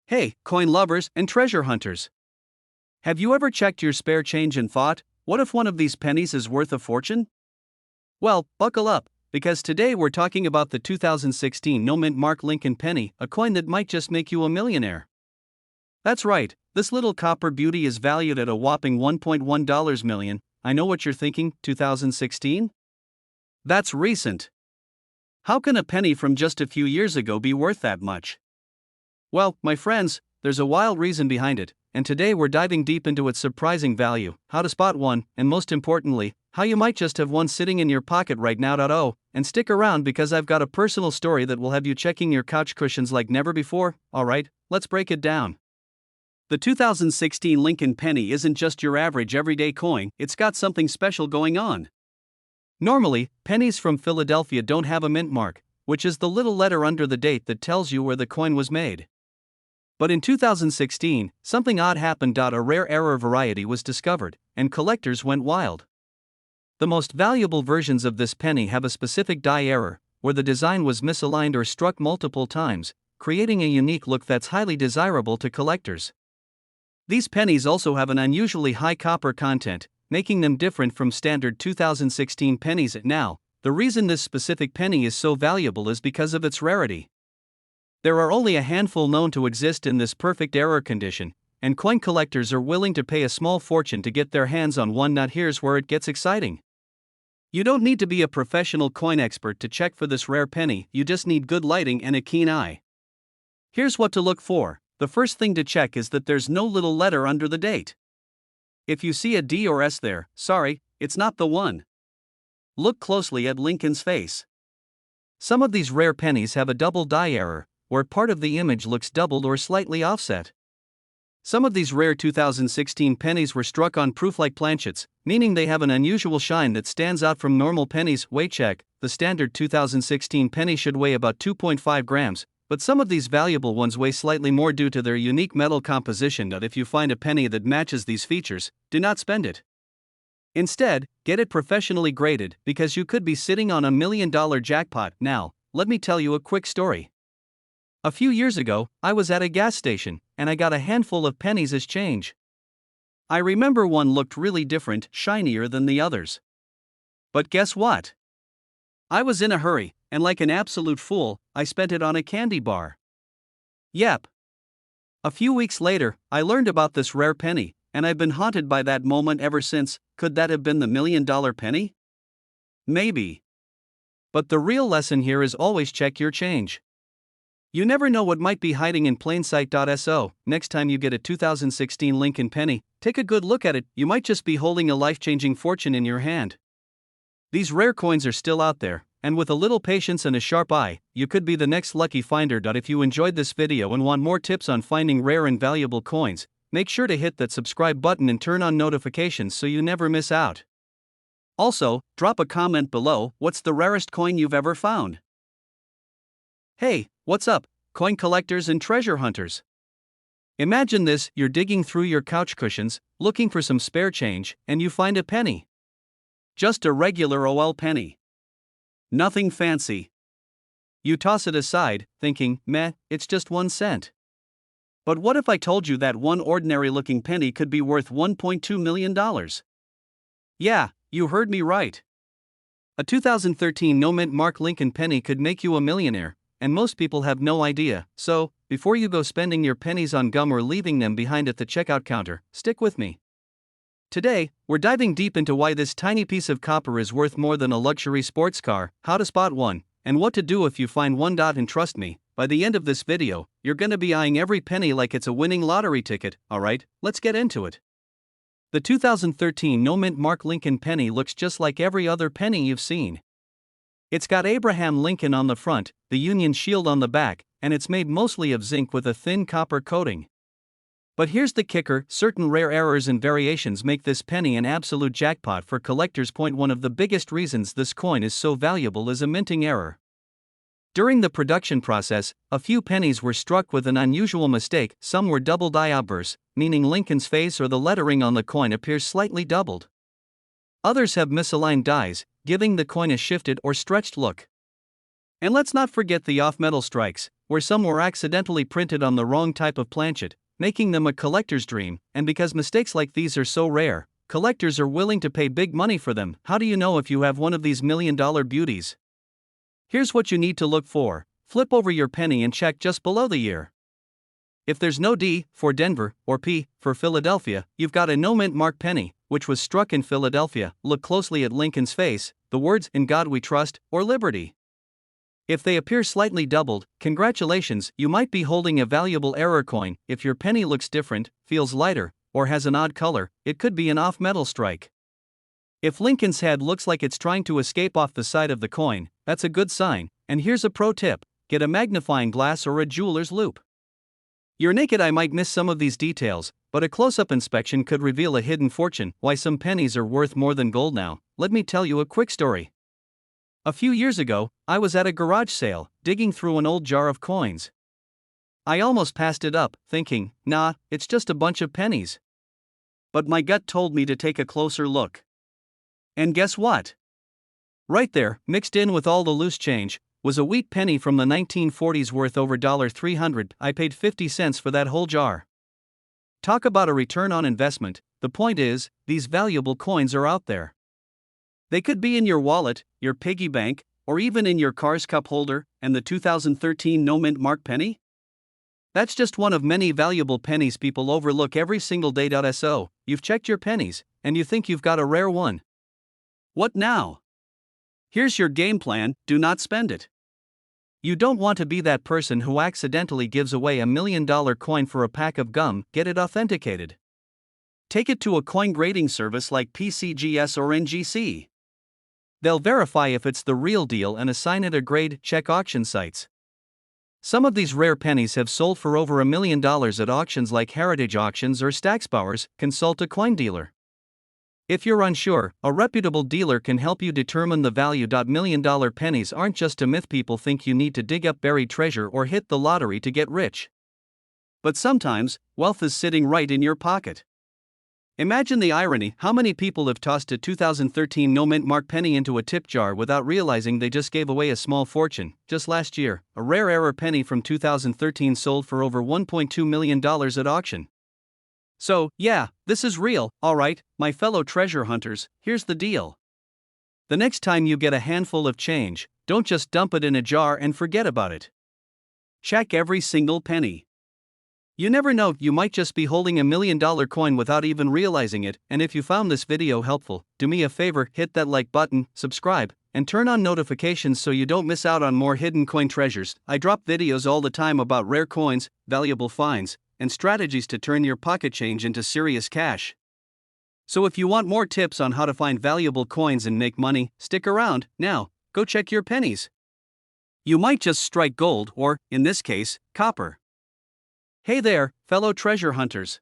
Hey, coin lovers and treasure hunters. Have you ever checked your spare change and thought, what if one of these pennies is worth a fortune? Well, buckle up, because today we're talking about the 2016 no-mint Mark Lincoln penny, a coin that might just make you a millionaire. That's right, this little copper beauty is valued at a whopping $1.1 million. I know what you're thinking, 2016? That's recent. How can a penny from just a few years ago be worth that much? Well, my friends, there's a wild reason behind it, and today we're diving deep into its surprising value, how to spot one, and most importantly, how you might just have one sitting in your pocket right now. And stick around because I've got a personal story that will have you checking your couch cushions like never before. Alright, let's break it down. The 2016 Lincoln penny isn't just your average everyday coin, it's got something special going on. Normally, pennies from Philadelphia don't have a mint mark, which is the little letter under the date that tells you where the coin was made. But in 2016, something odd happened. A rare error variety was discovered, and collectors went wild. The most valuable versions of this penny have a specific die error, where the design was misaligned or struck multiple times, creating a unique look that's highly desirable to collectors. These pennies also have an unusually high copper content, making them different from standard 2016 pennies. Now, the reason this specific penny is so valuable is because of its rarity. There are only a handful known to exist in this perfect error condition, and coin collectors are willing to pay a small fortune to get their hands on one. Now here's where it gets exciting. You don't need to be a professional coin expert to check for this rare penny, you just need good lighting and a keen eye. Here's what to look for. The first thing to check is that there's no little letter under the date. If you see a D or S there, sorry, it's not the one. Look closely at Lincoln's face. Some of these rare pennies have a double die error, where part of the image looks doubled or slightly offset. Some of these rare 2016 pennies were struck on proof-like planchets, meaning they have an unusual shine that stands out from normal pennies. Weight check: the standard 2016 penny should weigh about 2.5 grams, but some of these valuable ones weigh slightly more due to their unique metal composition. If you find a penny that matches these features, do not spend it. Instead, get it professionally graded because you could be sitting on $1 million jackpot. Now, let me tell you a quick story. A few years ago, I was at a gas station, and I got a handful of pennies as change. I remember one looked really different, shinier than the others. But guess what? I was in a hurry, and like an absolute fool, I spent it on a candy bar. Yep. A few weeks later, I learned about this rare penny, and I've been haunted by that moment ever since. Could that have been the $1 million penny? Maybe. But the real lesson here is always check your change. You never know what might be hiding in plain sight. So, next time you get a 2016 Lincoln penny, take a good look at it. You might just be holding a life-changing fortune in your hand. These rare coins are still out there, and with a little patience and a sharp eye, you could be the next lucky finder. If you enjoyed this video and want more tips on finding rare and valuable coins, make sure to hit that subscribe button and turn on notifications so you never miss out. Also, drop a comment below. What's the rarest coin you've ever found? Hey, what's up, coin collectors and treasure hunters? Imagine this: you're digging through your couch cushions, looking for some spare change, and you find a penny. Just a regular OL penny. Nothing fancy. You toss it aside, thinking, meh, it's just 1 cent. But what if I told you that one ordinary-looking penny could be worth $1.2 million? Yeah, you heard me right. A 2013 no-mint Mark Lincoln penny could make you a millionaire, and most people have no idea. So, before you go spending your pennies on gum or leaving them behind at the checkout counter, stick with me. Today, we're diving deep into why this tiny piece of copper is worth more than a luxury sports car, how to spot one, and what to do if you find one. And trust me, by the end of this video, you're gonna be eyeing every penny like it's a winning lottery ticket. Alright, let's get into it. The 2013 no-mint Mark Lincoln penny looks just like every other penny you've seen. It's got Abraham Lincoln on the front, the Union shield on the back, and it's made mostly of zinc with a thin copper coating. But here's the kicker: certain rare errors and variations make this penny an absolute jackpot for collectors. One of the biggest reasons this coin is so valuable is a minting error. During the production process, a few pennies were struck with an unusual mistake. Some were double die obverse, meaning Lincoln's face or the lettering on the coin appears slightly doubled. Others have misaligned dies, giving the coin a shifted or stretched look. And let's not forget the off-metal strikes. where some were accidentally printed on the wrong type of planchet, making them a collector's dream, and because mistakes like these are so rare, collectors are willing to pay big money for them. How do you know if you have one of these million-dollar beauties? Here's what you need to look for. Flip over your penny and check just below the year. If there's no D for Denver or P for Philadelphia, you've got a no mint mark penny, which was struck in Philadelphia. Look closely at Lincoln's face, the words "In God We Trust" or "Liberty." If they appear slightly doubled, congratulations, you might be holding a valuable error coin. If your penny looks different, feels lighter, or has an odd color, it could be an off-metal strike. If Lincoln's head looks like it's trying to escape off the side of the coin, that's a good sign. And here's a pro tip: get a magnifying glass or a jeweler's loupe. Your naked eye might miss some of these details, but a close-up inspection could reveal a hidden fortune. Why some pennies are worth more than gold now? Let me tell you a quick story. A few years ago, I was at a garage sale, digging through an old jar of coins. I almost passed it up, thinking, nah, it's just a bunch of pennies. But my gut told me to take a closer look. And guess what? Right there, mixed in with all the loose change, was a wheat penny from the 1940s worth over $300. I paid 50 cents for that whole jar. Talk about a return on investment. The point is, these valuable coins are out there. They could be in your wallet, your piggy bank, or even in your car's cup holder. And the 2013 no mint mark penny? That's just one of many valuable pennies people overlook every single day. So, you've checked your pennies, and you think you've got a rare one. What now? Here's your game plan: do not spend it. You don't want to be that person who accidentally gives away $1 million coin for a pack of gum. Get it authenticated. Take it to a coin grading service like PCGS or NGC. They'll verify if it's the real deal and assign it a grade. Check auction sites. Some of these rare pennies have sold for over $1 million at auctions like Heritage Auctions or Stacksbowers. Consult a coin dealer. If you're unsure, a reputable dealer can help you determine the value. $1 million pennies aren't just a myth. People think you need to dig up buried treasure or hit the lottery to get rich. But sometimes, wealth is sitting right in your pocket. Imagine the irony: how many people have tossed a 2013 no mint mark penny into a tip jar without realizing they just gave away a small fortune? Just last year, a rare error penny from 2013 sold for over $1.2 million at auction. So, yeah, this is real. Alright, my fellow treasure hunters, here's the deal. The next time you get a handful of change, don't just dump it in a jar and forget about it. Check every single penny. You never know, you might just be holding $1 million coin without even realizing it. And if you found this video helpful, do me a favor, hit that like button, subscribe, and turn on notifications so you don't miss out on more hidden coin treasures. I drop videos all the time about rare coins, valuable finds, and strategies to turn your pocket change into serious cash. So if you want more tips on how to find valuable coins and make money, stick around. Now, go check your pennies. You might just strike gold or, in this case, copper. Hey there, fellow treasure hunters.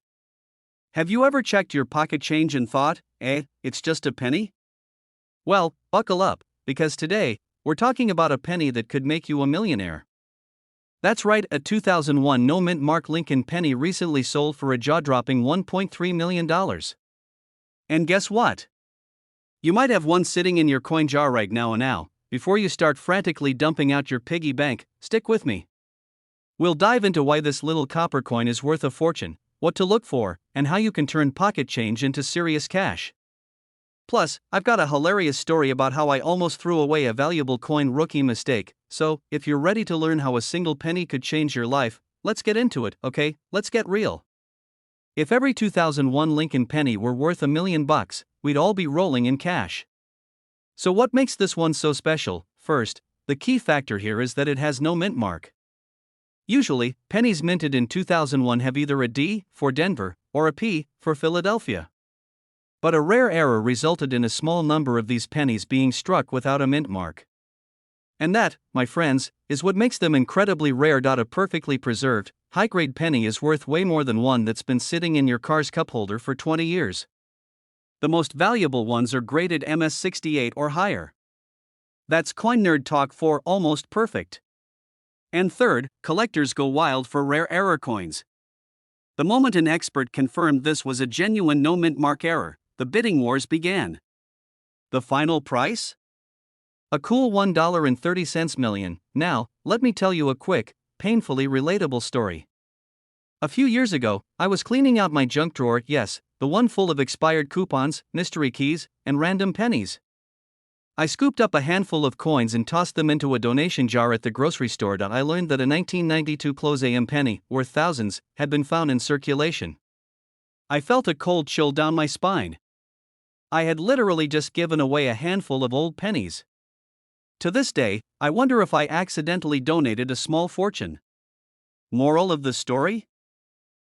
Have you ever checked your pocket change and thought, it's just a penny? Well, buckle up, because today, we're talking about a penny that could make you a millionaire. That's right, a 2001 no mint mark Lincoln penny recently sold for a jaw-dropping $1.3 million. And guess what? You might have one sitting in your coin jar right now. Before you start frantically dumping out your piggy bank, stick with me. We'll dive into why this little copper coin is worth a fortune, what to look for, and how you can turn pocket change into serious cash. Plus, I've got a hilarious story about how I almost threw away a valuable coin. Rookie mistake. So, if you're ready to learn how a single penny could change your life, let's get into it, okay? Let's get real. If every 2001 Lincoln penny were worth $1 million, we'd all be rolling in cash. So what makes this one so special? First, the key factor here is that it has no mint mark. Usually, pennies minted in 2001 have either a D for Denver or a P for Philadelphia. But a rare error resulted in a small number of these pennies being struck without a mint mark. And that, my friends, is what makes them incredibly rare. A perfectly preserved, high-grade penny is worth way more than one that's been sitting in your car's cup holder for 20 years. The most valuable ones are graded MS68 or higher. That's coin nerd talk for almost perfect. And third, collectors go wild for rare error coins. The moment an expert confirmed this was a genuine no mint mark error, the bidding wars began. The final price? A cool $1.30 million. Now, let me tell you a quick, painfully relatable story. A few years ago, I was cleaning out my junk drawer, yes, the one full of expired coupons, mystery keys, and random pennies. I scooped up a handful of coins and tossed them into a donation jar at the grocery store. I learned that a 1992 close AM penny, worth thousands, had been found in circulation. I felt a cold chill down my spine. I had literally just given away a handful of old pennies. To this day, I wonder if I accidentally donated a small fortune. Moral of the story?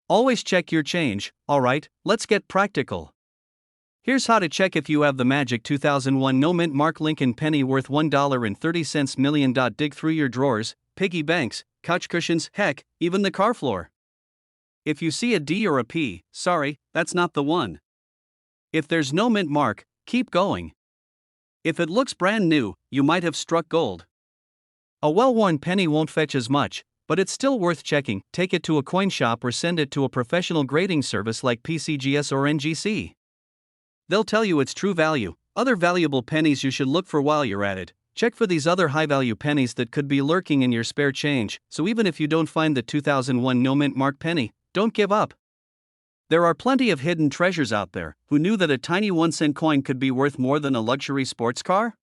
Always check your change. Alright, let's get practical. Here's how to check if you have the magic 2001 no mint mark Lincoln penny worth $1.30 million. Dig through your drawers, piggy banks, couch cushions, heck, even the car floor. If you see a D or a P, sorry, that's not the one. If there's no mint mark, keep going. If it looks brand new, you might have struck gold. A well-worn penny won't fetch as much, but it's still worth checking. Take it to a coin shop or send it to a professional grading service like PCGS or NGC. They'll tell you its true value. Other valuable pennies you should look for while you're at it. Check for these other high-value pennies that could be lurking in your spare change, so even if you don't find the 2001 no mint mark penny, don't give up. There are plenty of hidden treasures out there. Who knew that a tiny 1-cent coin could be worth more than a luxury sports car?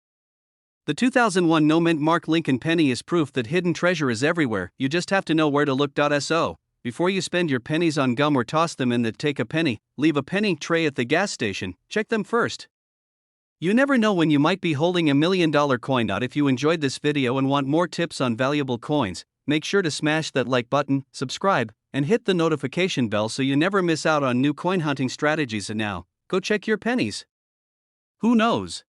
The 2001 no mint mark Lincoln penny is proof that hidden treasure is everywhere. You just have to know where to look. So, before you spend your pennies on gum or toss them in the take a penny, leave a penny tray at the gas station, check them first. You never know when you might be holding $1 million coin out. If you enjoyed this video and want more tips on valuable coins, make sure to smash that like button, subscribe, and hit the notification bell so you never miss out on new coin hunting strategies. And now, go check your pennies. Who knows?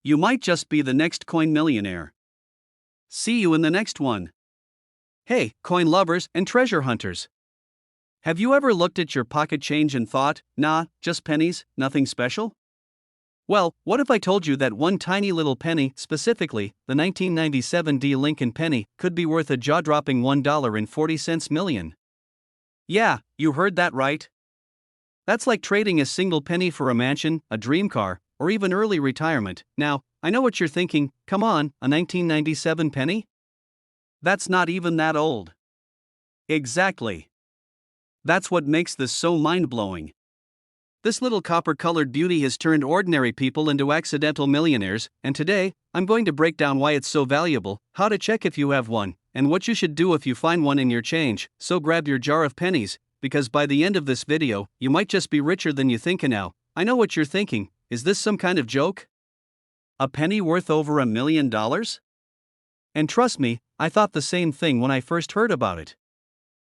You might just be the next coin millionaire. See you in the next one. Hey, coin lovers and treasure hunters. Have you ever looked at your pocket change and thought, nah, just pennies, nothing special? Well, what if I told you that one tiny little penny, specifically, the 1997 D Lincoln penny, could be worth a jaw-dropping $1.40 million? Yeah, you heard that right. That's like trading a single penny for a mansion, a dream car, or even early retirement. Now, I know what you're thinking, come on, a 1997 penny? That's not even that old. Exactly. That's what makes this so mind-blowing. This little copper-colored beauty has turned ordinary people into accidental millionaires, and today, I'm going to break down why it's so valuable, how to check if you have one, and what you should do if you find one in your change. So grab your jar of pennies, because by the end of this video, you might just be richer than you think. And now, I know what you're thinking, is this some kind of joke? A penny worth over $1 million? And trust me, I thought the same thing when I first heard about it.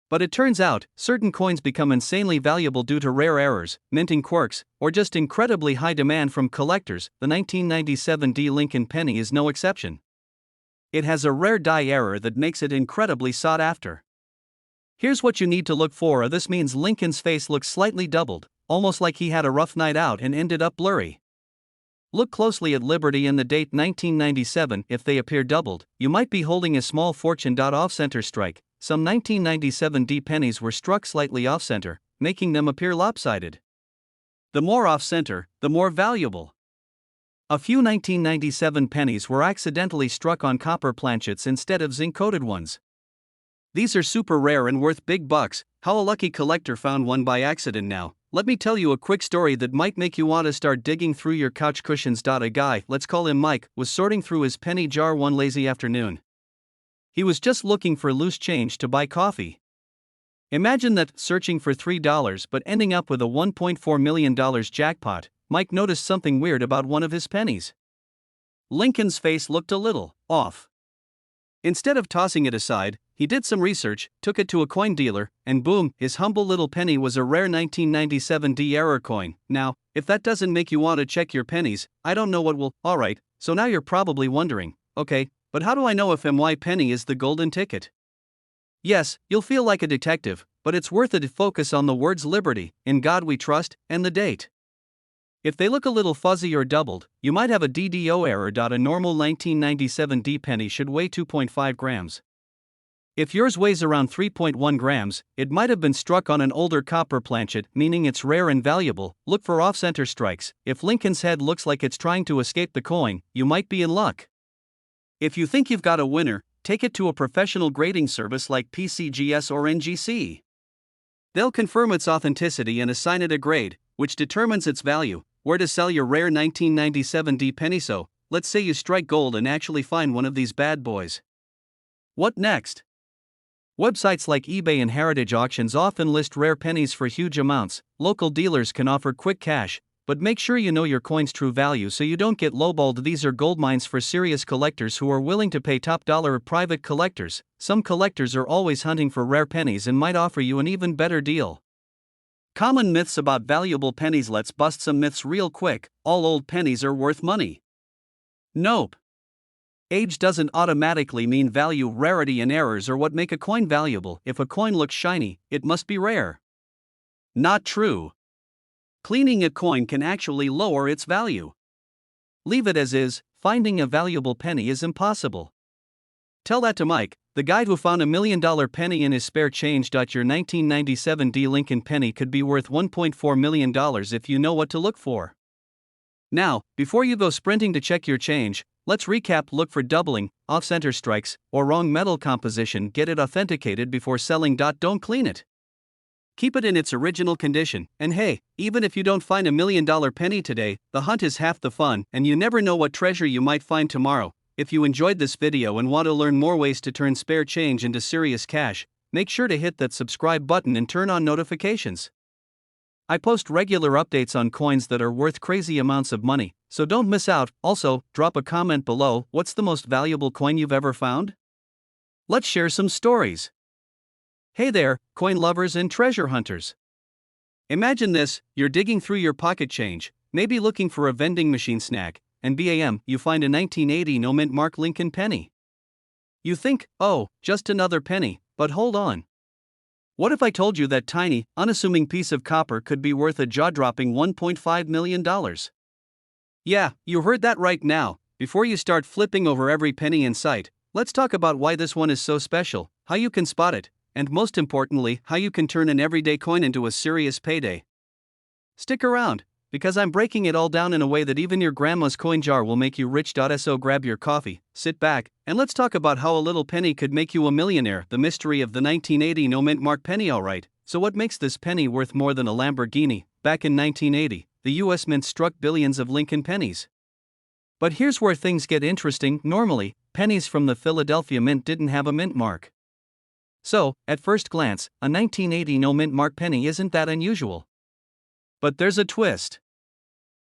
But it turns out, certain coins become insanely valuable due to rare errors, minting quirks, or just incredibly high demand from collectors. The 1997 D Lincoln penny is no exception. It has a rare die error that makes it incredibly sought after. Here's what you need to look for. This means Lincoln's face looks slightly doubled, almost like he had a rough night out and ended up blurry. Look closely at Liberty and the date 1997. If they appear doubled, you might be holding a small fortune. Off-center strike. Some 1997 D pennies were struck slightly off-center, making them appear lopsided. The more off-center, the more valuable. A few 1997 pennies were accidentally struck on copper planchets instead of zinc-coated ones. These are super rare and worth big bucks. How a lucky collector found one by accident. Now, let me tell you a quick story that might make you want to start digging through your couch cushions. A guy, let's call him Mike, was sorting through his penny jar one lazy afternoon. He was just looking for loose change to buy coffee. Imagine that, searching for $3 but ending up with a $1.4 million jackpot. Mike noticed something weird about one of his pennies. Lincoln's face looked a little off. Instead of tossing it aside, he did some research, took it to a coin dealer, and boom, his humble little penny was a rare 1997 D error coin. Now, if that doesn't make you want to check your pennies, I don't know what will. Alright, so now you're probably wondering, okay, but how do I know if my penny is the golden ticket? Yes, you'll feel like a detective, but it's worth it to focus on the words Liberty, In God We Trust, and the date. If they look a little fuzzy or doubled, you might have a DDO error. A normal 1997 D penny should weigh 2.5 grams. If yours weighs around 3.1 grams, it might have been struck on an older copper planchet, meaning it's rare and valuable. Look for off-center strikes. If Lincoln's head looks like it's trying to escape the coin, you might be in luck. If you think you've got a winner, take it to a professional grading service like PCGS or NGC. They'll confirm its authenticity and assign it a grade, which determines its value. Where to sell your rare 1997 penny? So, let's say you strike gold and actually find one of these bad boys. What next? Websites like eBay and heritage auctions often list rare pennies for huge amounts. Local dealers can offer quick cash, but make sure you know your coin's true value so you don't get lowballed. These are gold mines for serious collectors who are willing to pay top dollar. Private collectors. Some collectors are always hunting for rare pennies and might offer you an even better deal. Common myths about valuable pennies. Let's bust some myths real quick. All old pennies are worth money. Nope. Age doesn't automatically mean value. Rarity and errors are what make a coin valuable. If a coin looks shiny, it must be rare. Not true. Cleaning a coin can actually lower its value. Leave it as is. Finding a valuable penny is impossible. Tell that to Mike, the guy who found $1 million penny in his spare change. Your 1997 Lincoln penny could be worth $1.4 million if you know what to look for. Now, before you go sprinting to check your change, let's recap. Look for doubling, off-center strikes, or wrong metal composition. Get it authenticated before selling. Don't clean it. Keep it in its original condition, and hey, even if you don't find $1 million penny today, the hunt is half the fun, and you never know what treasure you might find tomorrow. If you enjoyed this video and want to learn more ways to turn spare change into serious cash, make sure to hit that subscribe button and turn on notifications. I post regular updates on coins that are worth crazy amounts of money, so don't miss out. Also, drop a comment below. What's the most valuable coin you've ever found? Let's share some stories. Hey there, coin lovers and treasure hunters. Imagine this: you're digging through your pocket change, maybe looking for a vending machine snack, and bam, you find a 1980 no-mint mark Lincoln penny. You think, oh, just another penny, but hold on. What if I told you that tiny, unassuming piece of copper could be worth a jaw-dropping $1.5 million? Yeah, you heard that right. Now, before you start flipping over every penny in sight, let's talk about why this one is so special, how you can spot it, and most importantly, how you can turn an everyday coin into a serious payday. Stick around, because I'm breaking it all down in a way that even your grandma's coin jar will make you rich. So grab your coffee, sit back, and let's talk about how a little penny could make you a millionaire. The mystery of the 1980 no-mint mark penny. Alright, so what makes this penny worth more than a Lamborghini? Back in 1980, the US Mint struck billions of Lincoln pennies. But here's where things get interesting. Normally, pennies from the Philadelphia Mint didn't have a mint mark. So, at first glance, a 1980 no-mint mark penny isn't that unusual. But there's a twist.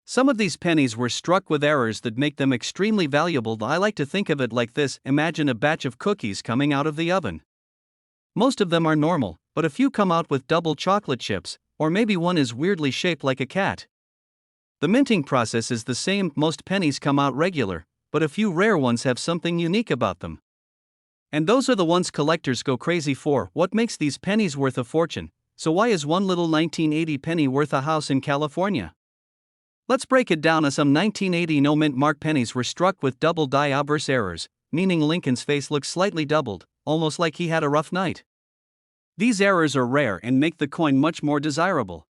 Some of these pennies were struck with errors that make them extremely valuable. I like to think of it like this: imagine a batch of cookies coming out of the oven. Most of them are normal, but a few come out with double chocolate chips, or maybe one is weirdly shaped like a cat. The minting process is the same. Most pennies come out regular, but a few rare ones have something unique about them. And those are the ones collectors go crazy for. What makes these pennies worth a fortune? So why is one little 1980 penny worth a house in California? Let's break it down. Some 1980 no-mint mark pennies were struck with double die obverse errors, meaning Lincoln's face looks slightly doubled, almost like he had a rough night. These errors are rare and make the coin much more desirable.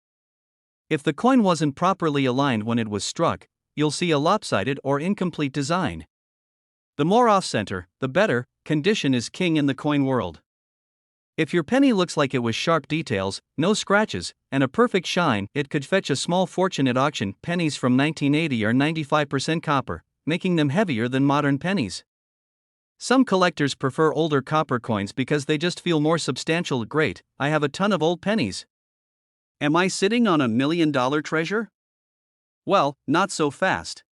If the coin wasn't properly aligned when it was struck, you'll see a lopsided or incomplete design. The more off-center, the better. Condition is king in the coin world. If your penny looks like it was sharp details, no scratches, and a perfect shine, it could fetch a small fortune at auction. Pennies from 1980 are 95% copper, making them heavier than modern pennies. Some collectors prefer older copper coins because they just feel more substantial. Great, I have a ton of old pennies. Am I sitting on $1 million treasure? Well, not so fast.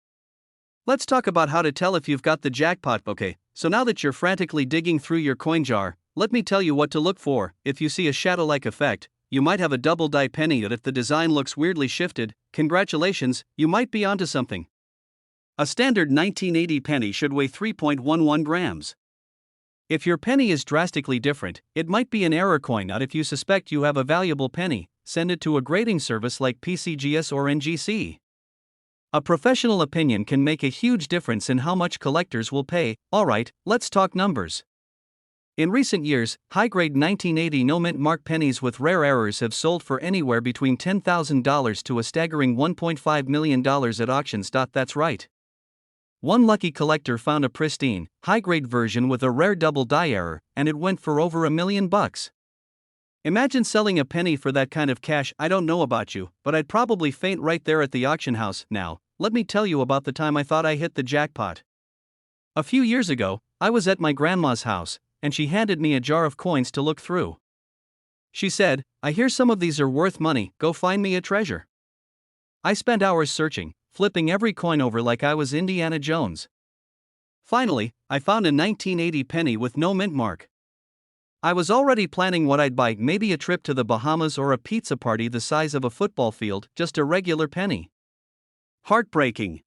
Let's talk about how to tell if you've got the jackpot. Okay, so now that you're frantically digging through your coin jar, let me tell you what to look for. If you see a shadow-like effect, you might have a double die penny. But if the design looks weirdly shifted, congratulations, you might be onto something. A standard 1980 penny should weigh 3.11 grams. If your penny is drastically different, it might be an error coin. If you suspect you have a valuable penny, send it to a grading service like PCGS or NGC. A professional opinion can make a huge difference in how much collectors will pay. Alright, let's talk numbers. In recent years, high-grade 1980 no-mint mark pennies with rare errors have sold for anywhere between $10,000 to a staggering $1.5 million at auctions. That's right. One lucky collector found a pristine, high-grade version with a rare double die error, and it went for over $1 million. Imagine selling a penny for that kind of cash. I don't know about you, but I'd probably faint right there at the auction house. Now, let me tell you about the time I thought I hit the jackpot. A few years ago, I was at my grandma's house, and she handed me a jar of coins to look through. She said, "I hear some of these are worth money, go find me a treasure." I spent hours searching, flipping every coin over like I was Indiana Jones. Finally, I found a 1980 penny with no mint mark. I was already planning what I'd buy, maybe a trip to the Bahamas or a pizza party the size of a football field, just a regular penny. Heartbreaking.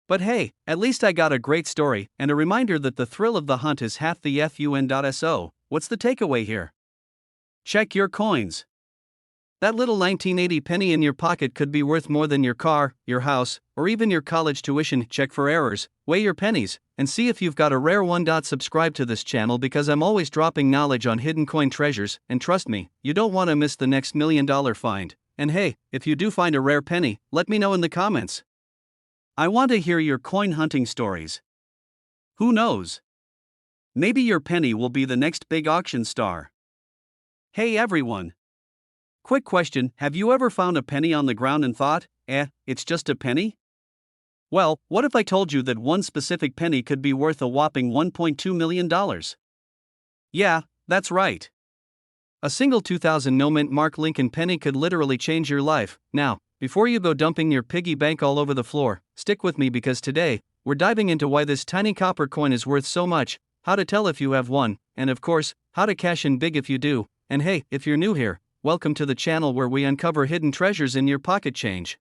But hey, at least I got a great story, and a reminder that the thrill of the hunt is half the fun. What's the takeaway here? Check your coins. That little 1980 penny in your pocket could be worth more than your car, your house, or even your college tuition. Check for errors, weigh your pennies, and see if you've got a rare one. Subscribe to this channel because I'm always dropping knowledge on hidden coin treasures, and trust me, you don't want to miss the next $1 million find. And hey, if you do find a rare penny, let me know in the comments. I want to hear your coin hunting stories. Who knows? Maybe your penny will be the next big auction star. Hey everyone! Quick question, have you ever found a penny on the ground and thought, it's just a penny? Well, what if I told you that one specific penny could be worth a whopping $1.2 million? Yeah, that's right. A single 2000 no-mint mark Lincoln penny could literally change your life. Now, before you go dumping your piggy bank all over the floor, stick with me because today, we're diving into why this tiny copper coin is worth so much, how to tell if you have one, and of course, how to cash in big if you do. And hey, if you're new here, welcome to the channel where we uncover hidden treasures in your pocket change.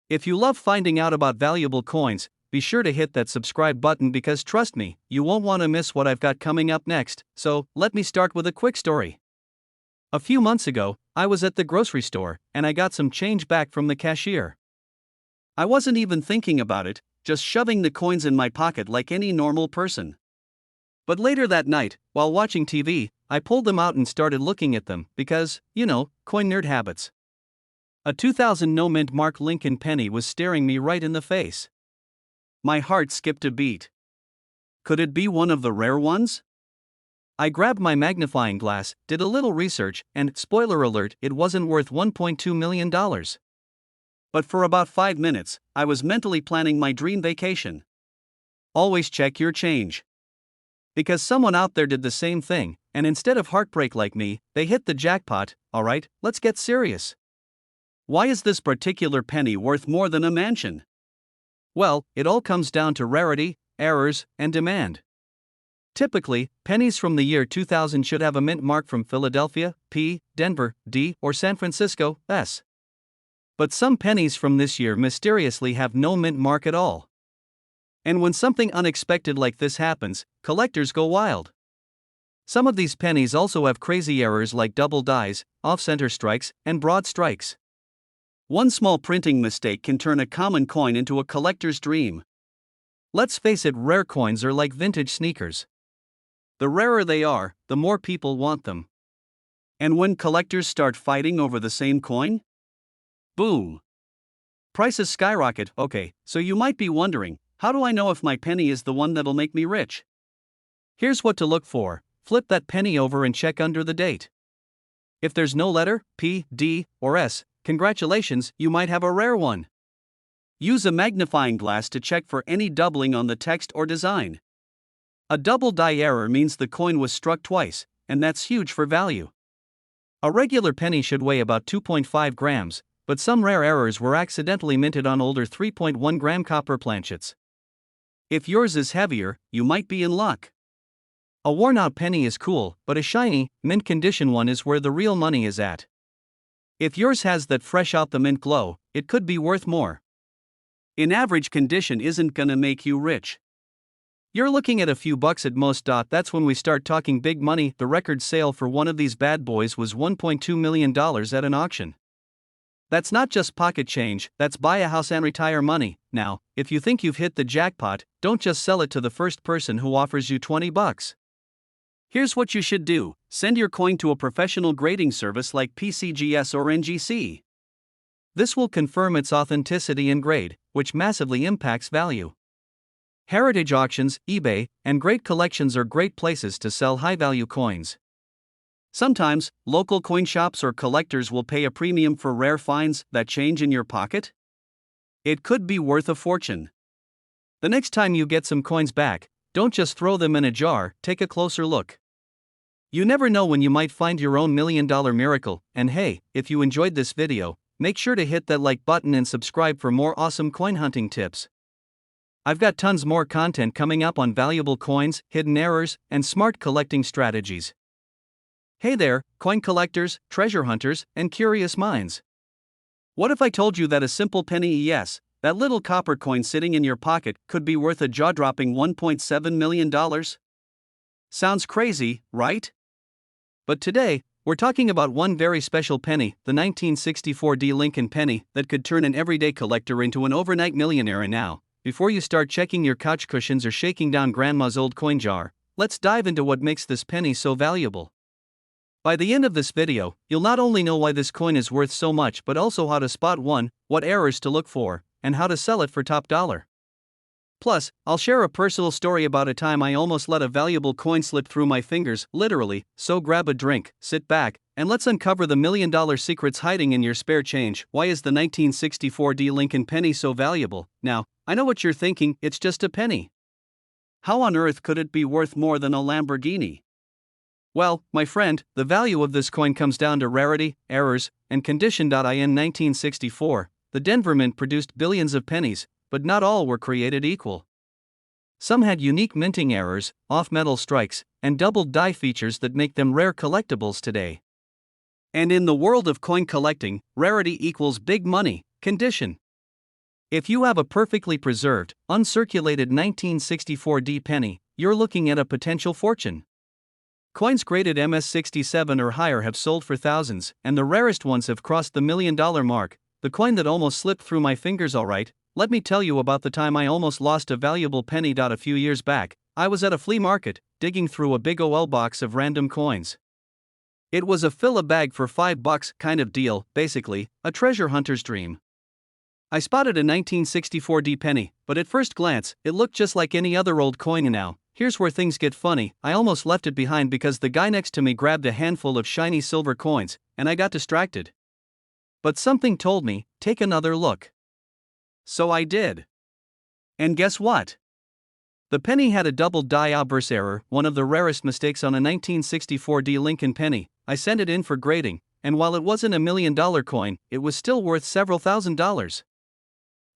If you love finding out about valuable coins, be sure to hit that subscribe button because trust me, you won't want to miss what I've got coming up next. So, let me start with a quick story. A few months ago, I was at the grocery store, and I got some change back from the cashier. I wasn't even thinking about it, just shoving the coins in my pocket like any normal person. But later that night, while watching TV, I pulled them out and started looking at them because, coin nerd habits. A 2000 no-mint mark Lincoln penny was staring me right in the face. My heart skipped a beat. Could it be one of the rare ones? I grabbed my magnifying glass, did a little research, and, spoiler alert, it wasn't worth $1.2 million. But for about 5 minutes, I was mentally planning my dream vacation. Always check your change. Because someone out there did the same thing, and instead of heartbreak like me, they hit the jackpot. Alright, let's get serious. Why is this particular penny worth more than a mansion? Well, it all comes down to rarity, errors, and demand. Typically, pennies from the year 2000 should have a mint mark from Philadelphia, P, Denver, D, or San Francisco, S. But some pennies from this year mysteriously have no mint mark at all. And when something unexpected like this happens, collectors go wild. Some of these pennies also have crazy errors like double dies, off-center strikes, and broad strikes. One small printing mistake can turn a common coin into a collector's dream. Let's face it, rare coins are like vintage sneakers. The rarer they are, the more people want them. And when collectors start fighting over the same coin? Boom! Prices skyrocket. Okay, so you might be wondering, how do I know if my penny is the one that'll make me rich? Here's what to look for. Flip that penny over and check under the date. If there's no letter, P, D, or S, congratulations, you might have a rare one. Use a magnifying glass to check for any doubling on the text or design. A double die error means the coin was struck twice, and that's huge for value. A regular penny should weigh about 2.5 grams, but some rare errors were accidentally minted on older 3.1 gram copper planchets. If yours is heavier, you might be in luck. A worn-out penny is cool, but a shiny, mint-condition one is where the real money is at. If yours has that fresh-out-the-mint glow, it could be worth more. In average condition isn't gonna make you rich. You're looking at a few bucks at most. That's when we start talking big money. The record sale for one of these bad boys was $1.2 million at an auction. That's not just pocket change, that's buy a house and retire money. Now, if you think you've hit the jackpot, don't just sell it to the first person who offers you 20 bucks. Here's what you should do: send your coin to a professional grading service like PCGS or NGC. This will confirm its authenticity and grade, which massively impacts value. Heritage auctions, eBay, and great collections are great places to sell high-value coins. Sometimes, local coin shops or collectors will pay a premium for rare finds that change in your pocket. It could be worth a fortune. The next time you get some coins back, don't just throw them in a jar, take a closer look. You never know when you might find your own $1,000,000 miracle, and hey, if you enjoyed this video, make sure to hit that like button and subscribe for more awesome coin hunting tips. I've got tons more content coming up on valuable coins, hidden errors, and smart collecting strategies. Hey there, coin collectors, treasure hunters, and curious minds. What if I told you that a simple penny, yes, that little copper coin sitting in your pocket, could be worth a jaw-dropping $1.7 million? Sounds crazy, right? But today, we're talking about one very special penny, the 1964 D Lincoln penny, that could turn an everyday collector into an overnight millionaire. And now, before you start checking your couch cushions or shaking down grandma's old coin jar, let's dive into what makes this penny so valuable. By the end of this video, you'll not only know why this coin is worth so much but also how to spot one, what errors to look for, and how to sell it for top dollar. Plus, I'll share a personal story about a time I almost let a valuable coin slip through my fingers, literally, so grab a drink, sit back, and let's uncover the $1,000,000 secrets hiding in your spare change. Why is the 1964 D Lincoln penny so valuable? Now, I know what you're thinking, it's just a penny. How on earth could it be worth more than a Lamborghini? Well, my friend, the value of this coin comes down to rarity, errors, and condition. In 1964, the Denver Mint produced billions of pennies, but not all were created equal. Some had unique minting errors, off-metal strikes, and doubled die features that make them rare collectibles today. And in the world of coin collecting, rarity equals big money, condition. If you have a perfectly preserved, uncirculated 1964 D penny, you're looking at a potential fortune. Coins graded MS-67 or higher have sold for thousands, and the rarest ones have crossed the $1,000,000 mark. The coin that almost slipped through my fingers. Alright, let me tell you about the time I almost lost a valuable penny. A few years back, I was at a flea market, digging through a big OL box of random coins. It was a fill-a-bag for $5 kind of deal, basically, a treasure hunter's dream. I spotted a 1964 D penny, but at first glance, it looked just like any other old coin. And now, here's where things get funny. I almost left it behind because the guy next to me grabbed a handful of shiny silver coins, and I got distracted. But something told me, take another look. So I did. And guess what? The penny had a double die obverse error, one of the rarest mistakes on a 1964 D Lincoln penny. I sent it in for grading, and while it wasn't a $1,000,000 coin, it was still worth several $1,000s.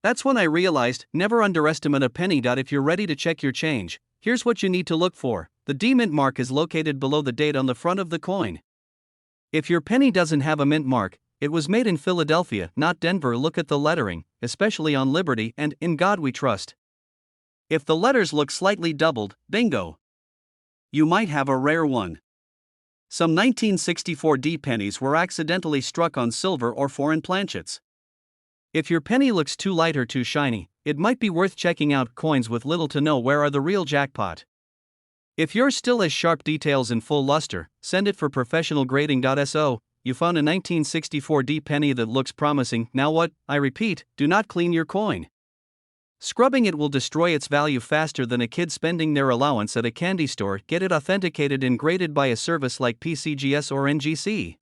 That's when I realized, never underestimate a penny. If you're ready to check your change, here's what you need to look for. The D mint mark is located below the date on the front of the coin. If your penny doesn't have a mint mark, it was made in Philadelphia, not Denver. Look at the lettering, especially on Liberty and In God We Trust. If the letters look slightly doubled, bingo! You might have a rare one. Some 1964 D pennies were accidentally struck on silver or foreign planchets. If your penny looks too light or too shiny, it might be worth checking out. Coins with little to no wear are the real jackpot. If yours still has sharp details and full luster, send it for professional grading. So, you found a 1964 D penny that looks promising. Now what? I repeat, do not clean your coin. Scrubbing it will destroy its value faster than a kid spending their allowance at a candy store. Get it authenticated and graded by a service like PCGS or NGC.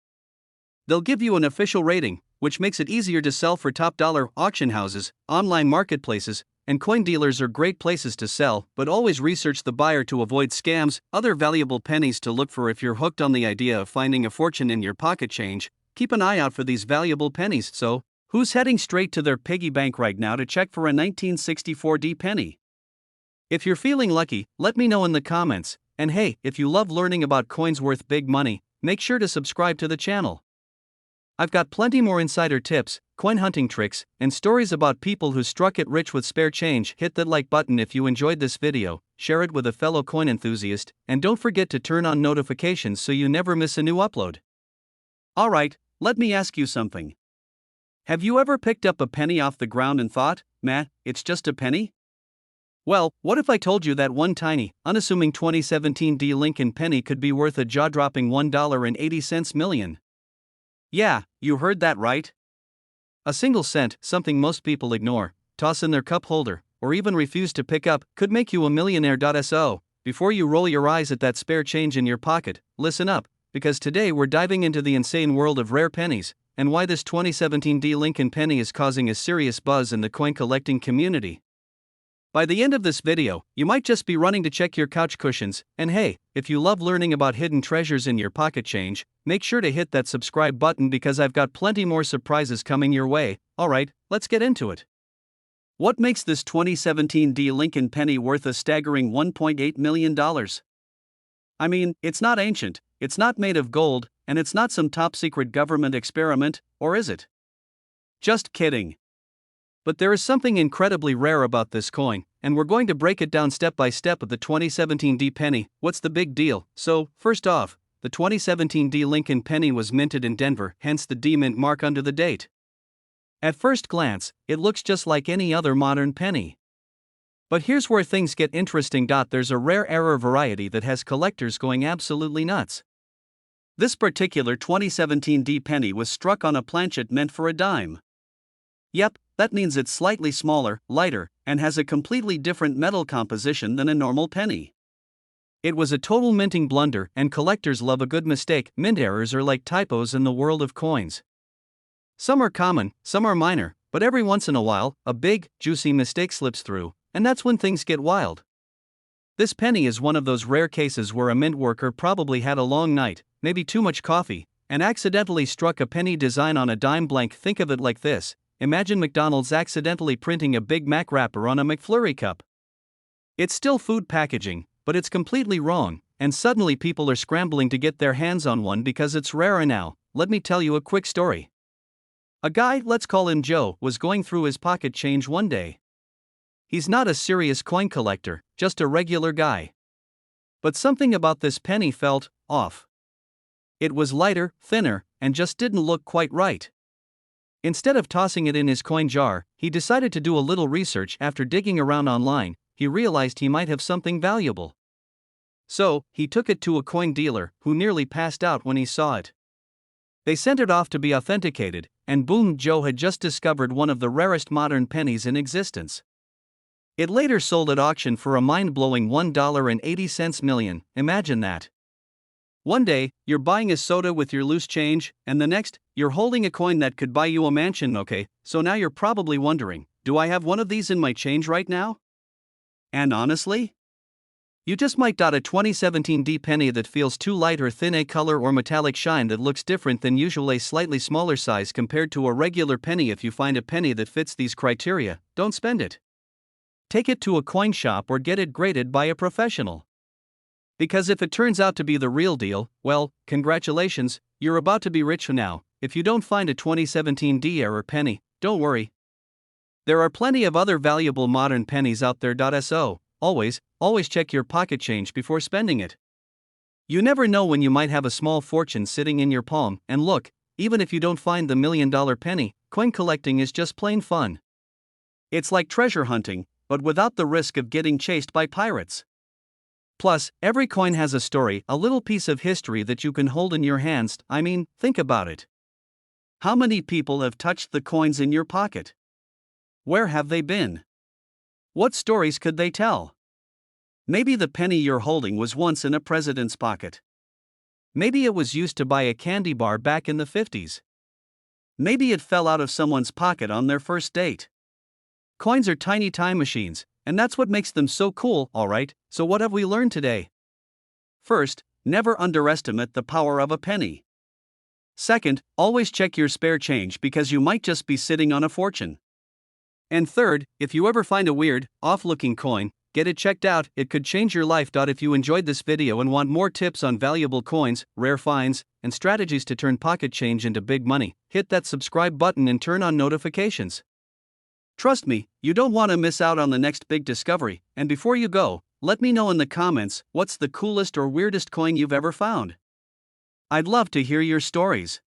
They'll give you an official rating, which makes it easier to sell for top dollar. Auction houses, online marketplaces, and coin dealers are great places to sell, but always research the buyer to avoid scams. Other valuable pennies to look for. If you're hooked on the idea of finding a fortune in your pocket change, keep an eye out for these valuable pennies. So, who's heading straight to their piggy bank right now to check for a 1964 D penny? If you're feeling lucky, let me know in the comments. And hey, if you love learning about coins worth big money, make sure to subscribe to the channel. I've got plenty more insider tips, coin hunting tricks, and stories about people who struck it rich with spare change. Hit that like button if you enjoyed this video, share it with a fellow coin enthusiast, and don't forget to turn on notifications so you never miss a new upload. Alright, let me ask you something. Have you ever picked up a penny off the ground and thought, "Man, it's just a penny"? Well, what if I told you that one tiny, unassuming 2017 D Lincoln penny could be worth a jaw-dropping $1.80 million? Yeah, you heard that right. A single cent, something most people ignore, toss in their cup holder, or even refuse to pick up, could make you a millionaire. So, before you roll your eyes at that spare change in your pocket, listen up, because today we're diving into the insane world of rare pennies, and why this 2017 D Lincoln penny is causing a serious buzz in the coin collecting community. By the end of this video, you might just be running to check your couch cushions, and hey, if you love learning about hidden treasures in your pocket change, make sure to hit that subscribe button because I've got plenty more surprises coming your way. Alright, let's get into it. What makes this 2017 D Lincoln penny worth a staggering $1.8 million? I mean, it's not ancient, it's not made of gold, and it's not some top secret government experiment, or is it? Just kidding. But there is something incredibly rare about this coin, and we're going to break it down step by step of the 2017 D penny. What's the big deal? So, first off, the 2017 D Lincoln penny was minted in Denver, hence the D mint mark under the date. At first glance, it looks just like any other modern penny. But here's where things get interesting. There's a rare error variety that has collectors going absolutely nuts. This particular 2017 D penny was struck on a planchet meant for a dime. Yep, that means it's slightly smaller, lighter, and has a completely different metal composition than a normal penny. It was a total minting blunder, and collectors love a good mistake. Mint errors are like typos in the world of coins. Some are common, some are minor, but every once in a while, a big, juicy mistake slips through, and that's when things get wild. This penny is one of those rare cases where a mint worker probably had a long night, maybe too much coffee, and accidentally struck a penny design on a dime blank. Think of it like this. Imagine McDonald's accidentally printing a Big Mac wrapper on a McFlurry cup. It's still food packaging, but it's completely wrong, and suddenly people are scrambling to get their hands on one because it's rarer now. Let me tell you a quick story. A guy, let's call him Joe, was going through his pocket change one day. He's not a serious coin collector, just a regular guy. But something about this penny felt off. It was lighter, thinner, and just didn't look quite right. Instead of tossing it in his coin jar, he decided to do a little research. After digging around online, he realized he might have something valuable. So, he took it to a coin dealer, who nearly passed out when he saw it. They sent it off to be authenticated, and boom, Joe had just discovered one of the rarest modern pennies in existence. It later sold at auction for a mind-blowing $1.80 million. Imagine that. One day, you're buying a soda with your loose change, and the next, you're holding a coin that could buy you a mansion. Okay, so now you're probably wondering, do I have one of these in my change right now? And honestly, you just might. A 2017 D penny that feels too light or thin, a color or metallic shine that looks different than usual, a slightly smaller size compared to a regular penny. If you find a penny that fits these criteria, don't spend it. Take it to a coin shop or get it graded by a professional. Because if it turns out to be the real deal, well, congratulations, you're about to be rich now. If you don't find a 2017 D error penny, don't worry. There are plenty of other valuable modern pennies out there. So, always check your pocket change before spending it. You never know when you might have a small fortune sitting in your palm, and look, even if you don't find the $1 million penny, coin collecting is just plain fun. It's like treasure hunting, but without the risk of getting chased by pirates. Plus, every coin has a story, a little piece of history that you can hold in your hands. I mean, think about it. How many people have touched the coins in your pocket? Where have they been? What stories could they tell? Maybe the penny you're holding was once in a president's pocket. Maybe it was used to buy a candy bar back in the 50s. Maybe it fell out of someone's pocket on their first date. Coins are tiny time machines, and that's what makes them so cool. Alright, so what have we learned today? First, never underestimate the power of a penny. Second, always check your spare change because you might just be sitting on a fortune. And third, if you ever find a weird, off-looking coin, get it checked out, it could change your life. If you enjoyed this video and want more tips on valuable coins, rare finds, and strategies to turn pocket change into big money, hit that subscribe button and turn on notifications. Trust me, you don't want to miss out on the next big discovery. And before you go, let me know in the comments what's the coolest or weirdest coin you've ever found. I'd love to hear your stories.